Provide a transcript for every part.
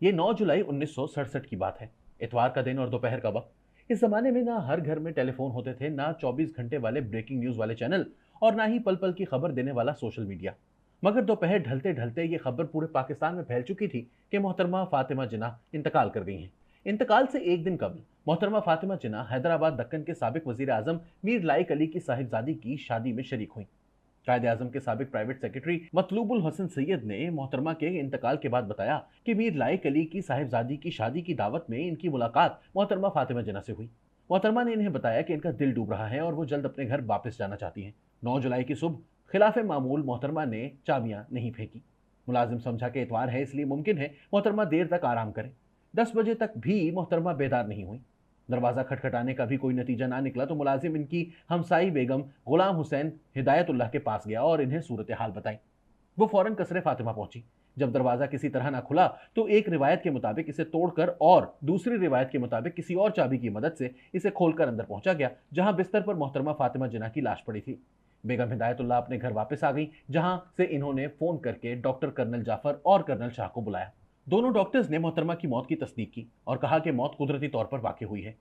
ये 9 जुलाई 1967 की बात है। इतवार का दिन और दोपहर का वक्त। इस जमाने में ना हर घर में टेलीफोन होते थे, ना 24 घंटे वाले ब्रेकिंग न्यूज वाले चैनल, और ना ही पल पल की खबर देने वाला सोशल मीडिया। मगर दोपहर ढलते ढलते ये खबर पूरे पाकिस्तान में फैल चुकी थी कि मोहतरमा फातिमा जिन्ना इंतकाल कर गई हैं। इंतकाल से एक दिन कबल मोहतरमा फातिमा जिन्ना हैदराबाद दक्कन के साबिक वजीर आजम मीर लाइक अली की साहिबजादी की शादी में शरीक हुई। कायदे आजम के साबिक प्राइवेट सेक्रेटरी मतलूबुल हसन सैयद ने मोहतरमा के इंतकाल के बाद बताया कि मीर लाइक अली की साहिबजादी की शादी की दावत में इनकी मुलाकात मोहतरमा फातिमा जिन्ना से हुई। मोहतरमा ने इन्हें बताया कि इनका दिल डूब रहा है और वो जल्द अपने घर वापस जाना चाहती हैं। 9 जुलाई की सुबह खिलाफे मामूल मोहतरमा ने चाबियां नहीं फेंकी। मुलाजिम समझा कि इतवार है, इसलिए मुमकिन है मोहतरमा देर तक आराम करें। 10 बजे तक भी मोहतरमा बेदार नहीं हुई। दरवाज़ा खटखटाने का भी कोई नतीजा ना निकला तो मुलाजिम इनकी हमसाई बेगम गुलाम हुसैन हिदायतुल्लाह के पास गया और इन्हें सूरत हाल बताई। वो फौरन कसरे फातिमा पहुंची। जब दरवाज़ा किसी तरह ना खुला तो एक रिवायत के मुताबिक इसे तोड़कर और दूसरी रिवायत के मुताबिक किसी और चाबी की मदद से इसे खोलकर अंदर पहुंचा गया, जहां बिस्तर पर मोहतरमा फातिमा जिन्ना की लाश पड़ी थी। बेगम हिदायतुल्लाह अपने घर वापस आ गई, जहां से इन्होंने फोन करके डॉक्टर कर्नल जाफर और कर्नल शाह को बुलाया। दोनों डॉक्टर्स ने मोहतरमा की मौत की तस्दीक की और कहा कि मौत कुदरती तौर पर वाक़ई हुई है।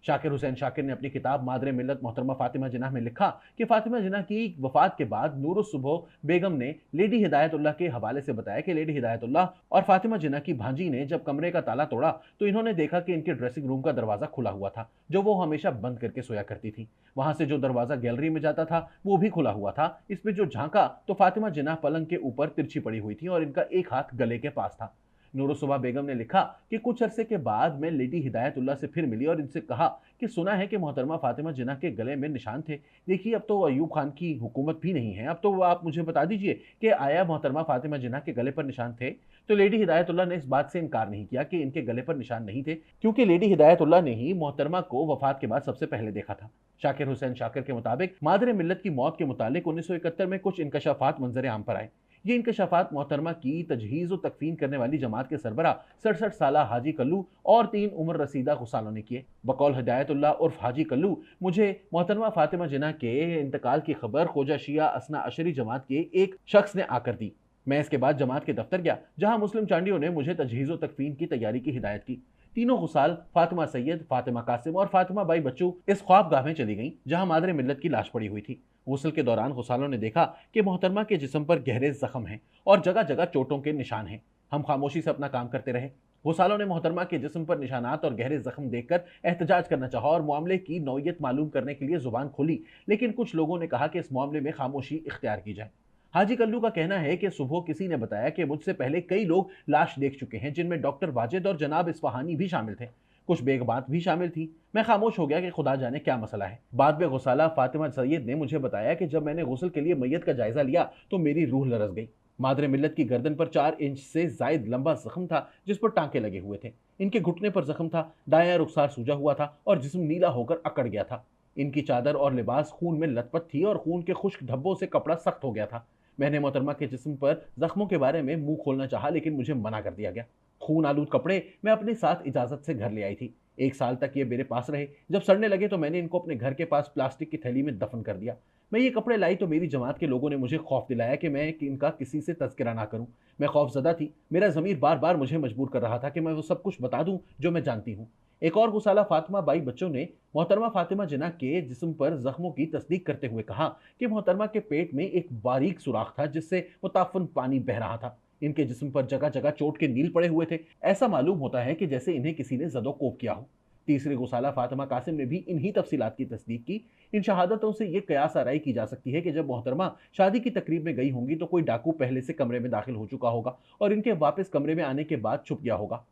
शाकिर हुसैन शाकिर ने अपनी किताब मादरे मिल्लत मोहतरमा फातिमा जिन्ना में लिखा कि फातिमा जिन्ना की वफात के बाद नूरुस्सुबह बेगम ने लेडी हिदायतुल्लाह के हवाले से बताया कि लेडी हिदायतुल्लाह और फातिमा जिन्ना की भांजी ने जब कमरे का ताला तोड़ा तो इन्होंने देखा कि इनके ड्रेसिंग रूम का दरवाजा खुला हुआ था, जो वो हमेशा बंद करके सोया करती थी। वहां से जो दरवाजा गैलरी में जाता था वो भी खुला हुआ था। इसमें जो झांका तो फातिमा जिन्ना पलंग के ऊपर तिरछी पड़ी हुई थी और इनका एक हाथ गले के पास था। नूरुस्सुबह बेगम ने लिखा कि कुछ अरसे के बाद मैं लेडी हिदायतुल्लाह से फिर मिली और इनसे कहा कि सुना है कि मोहतरमा फातिमा जिन्ना के गले में निशान थे। देखिए, अब तो अयूब खान की हुकूमत भी नहीं है, अब तो आप मुझे बता दीजिए कि आया मोहतरमा फातिमा जिन्ना के गले पर निशान थे। तो लेडी हिदायतुल्लाह ने इस बात से इनकार नहीं किया कि इनके गले पर निशान नहीं थे, क्योंकि लेडी हिदायतुल्लाह ने ही मोहतरमा को वफात के बाद सबसे पहले देखा था। शाकिर हुसैन शाकिर के मुताबिक मादरे मिल्लत की मौत के मुतालिक 1971 में कुछ इंकशाफात मंजर आम पर आए। ये इंकशाफात मोहतरमा की तजहीज़ व तकफीन करने वाली जमात के सरबरा 67 साला हाजी कल्लू और 3 उम्र रसीदा गुसालों ने किए। बकौल हिदायतुल्लाह उर्फ हाजी कल्लू, मुझे मोहतरमा फातिमा जिन्ना के इंतकाल की खबर खोजा शिया असना अशरी जमात के एक शख्स ने आकर दी। मैं इसके बाद जमात के दफ्तर गया, जहां मुस्लिम चांडियों ने मुझे तजहीज़ व तकफीन की तैयारी की हिदायत की। तीनों गुसाल फातिमा सैयद, फातिमा कासिम और फातिमा बाई बच्चू इस ख्वाबगाह में चली गईं, जहां मादरे मिल्लत की लाश पड़ी हुई थी। गुस्ल के दौरान गुसालों ने देखा कि मोहतरमा के जिस्म पर गहरे जख्म हैं और जगह जगह चोटों के निशान हैं। हम खामोशी से अपना काम करते रहे। गुसालों ने मोहतरमा के जिस्म पर निशानात और गहरे जख्म देखकर एहतजाज करना चाहा और मामले की नौयत मालूम करने के लिए जुबान खोली, लेकिन कुछ लोगों ने कहा कि इस मामले में खामोशी इख्तियार की जाए। हाजी कल्लू का कहना है कि सुबह किसी ने बताया कि मुझसे पहले कई लोग लाश देख चुके हैं, जिनमें डॉक्टर वाजिद और जनाब इस्फहानी भी शामिल थे। कुछ बेगबात भी शामिल थी। मैं खामोश हो गया कि खुदा जाने क्या मसला है। बाद में गुसाला फातिमा सैयद ने मुझे बताया कि जब मैंने गुस्ल के लिए मैयत का जायजा लिया तो मेरी रूह लरस गई। मादरे मिल्लत की गर्दन पर 4 इंच से जायद लंबा जख्म था, जिस पर टांके लगे हुए थे। इनके घुटने पर जख्म था, दायां रुखसार सूजा हुआ था और जिस्म नीला होकर अकड़ गया था। इनकी चादर और लिबास खून में लथपथ थी और खून के खुश्क धब्बों से कपड़ा सख्त हो गया था। मैंने मोहतरमा के जिस्म पर जख्मों के बारे में मुंह खोलना चाहा, लेकिन मुझे मना कर दिया गया। खून आलूद कपड़े मैं अपने साथ इजाजत से घर ले आई थी। 1 साल तक ये मेरे पास रहे। जब सड़ने लगे तो मैंने इनको अपने घर के पास प्लास्टिक की थैली में दफन कर दिया। मैं ये कपड़े लाई तो मेरी जमात के लोगों ने मुझे खौफ दिलाया कि मैं इनका किसी से तज़किरा ना करूं। मैं खौफजदा थी। मेरा ज़मीर बार बार मुझे मजबूर कर रहा था कि मैं वो सब कुछ बता दूं जो मैं जानती हूं। एक और गुसाला फातिमा बाई बच्चों ने मोहतरमा फातिमा जिन्ना के जिस्म पर जख्मों की तस्दीक करते हुए कहा कि मोहतरमा के पेट में एक बारीक सुराख था, जिससे मुताफन पानी बह रहा था। इनके जिस्म पर जगह जगह चोट के नील पड़े हुए थे। ऐसा मालूम होता है कि जैसे इन्हें किसी ने जदोकोब किया हो। तीसरी गुसाला फातिमा कासिम ने भी इन्हीं तफसीलात की तस्दीक की। इन शहादतों से यह कयास आराई की जा सकती है कि जब मोहतरमा शादी की तकरीब में गई होंगी तो कोई डाकू पहले से कमरे में दाखिल हो चुका होगा और इनके वापस कमरे में आने के बाद छुप गया होगा।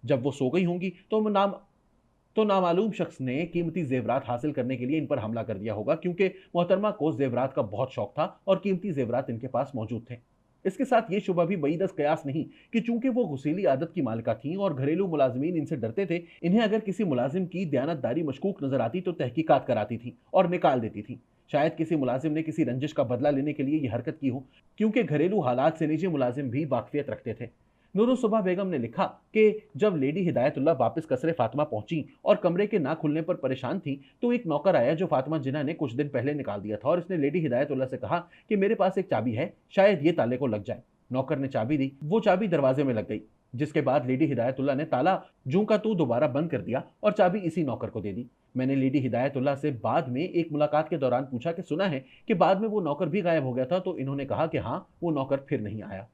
जब वो सो गई होंगी तो नामालूम शख्स ने कीमती जेवरात हासिल करने के लिए इन पर हमला कर दिया होगा, क्योंकि मोहतरमा को जेवरात का बहुत शौक था और कीमती जेवरात इनके पास मौजूद थे। इसके साथ ये शुबा भी बईदस कयास नहीं कि चूंकि वो गुसीली आदत की मालिका थीं और घरेलू मुलाजमीन इनसे डरते थे, इन्हें अगर किसी मुलाजिम की दयानतदारी मशकूक नजर आती तो तहकीकात कराती थी और निकाल देती थी। शायद किसी मुलाजिम ने किसी रंजिश का बदला लेने के लिए यह हरकत की हो, क्योंकि घरेलू हालात से निजी मुलाजिम भी वाकफियत रखते थे। नूरुस्सुबह बेगम ने लिखा कि जब लेडी हिदायतुल्लाह वापस कसरे फातिमा पहुंची और कमरे के ना खुलने पर परेशान थी, तो एक नौकर आया जो फातिमा जिन्ना ने कुछ दिन पहले निकाल दिया था, और इसने लेडी हिदायतुल्लाह से कहा कि मेरे पास एक चाबी है, शायद ये ताले को लग जाए। नौकर ने चाबी दी, वो चाबी दरवाजे में लग गई, जिसके बाद लेडी हिदायतुल्लाह ने ताला जूं का तू दोबारा बंद कर दिया और चाबी इसी नौकर को दे दी। मैंने लेडी हिदायतुल्लाह से बाद में एक मुलाकात के दौरान पूछा कि सुना है कि बाद में वो नौकर भी गायब हो गया था, तो इन्होंने कहा कि हाँ, वो नौकर फिर नहीं आया।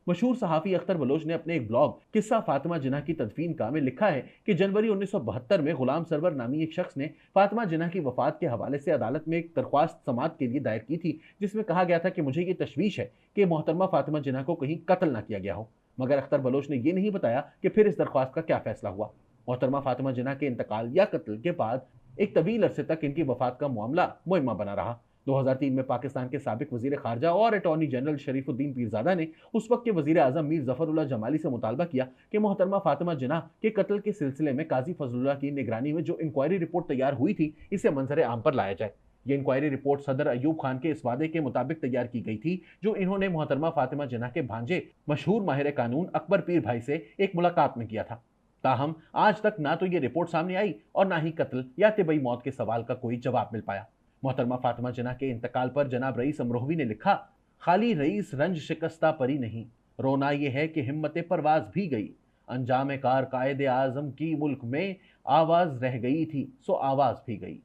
मशहूर सहाफ़ी अख्तर बलोच ने अपने एक ब्लॉग किस्सा फातिमा जिन्ना की तदफीन का में लिखा है कि जनवरी 1972 में गुलाम सरवर नामी एक शख्स ने फातिमा जिन्ना की वफात के हवाले से अदालत में एक दरख्वास्त समाअत के लिए दायर की थी, जिसमें कहा गया था कि मुझे ये तशवीश है कि मोहतरमा फातिमा जिन्ना को कहीं कत्ल ना किया गया हो। मगर अख्तर बलोच ने यह नहीं बताया कि फिर इस दरख्वास्त का क्या फैसला हुआ। मोहतरमा फातिमा जिन्ना के इंतकाल या कत्ल के बाद एक तवील अरसे तक इनकी वफात का मामला मुइम्मा बना रहा। 2003 में पाकिस्तान के साबिक वजीर खारजा और अटॉर्नी जनरल शरीफुद्दीन पीरजादा ने उस वक्त के वजीर आजम मीर जफरुल्लाह जमाली से मुतालबा किया कि मोहतरमा फातिमा जिन्ना के कत्ल के सिलसिले में काजी फजलुल्लाह की निगरानी में जो इंक्वायरी रिपोर्ट तैयार हुई थी, इसे मंजर आम पर लाया जाए। ये इंक्वायरी रिपोर्ट सदर अयूब खान के इस वादे के मुताबिक तैयार की गई थी जो इन्होंने मोहतरमा फातिमा जिन्ना के भांजे मशहूर माहिर कानून अकबर पीर भाई से एक मुलाकात में किया था। ताहम आज तक ना तो ये रिपोर्ट सामने आई और ना ही कत्ल या तिबई मौत के सवाल का कोई जवाब मिल पाया। मोहतरमा फातिमा जिन्ना के इंतकाल पर जनाब रईस अमरोहवी ने लिखा, खाली रईस रंज शिकस्ता परी नहीं, रोना यह है कि हिम्मत परवाज भी गई, अंजाम कार कायदे आजम की मुल्क में आवाज रह गई थी, सो आवाज भी गई।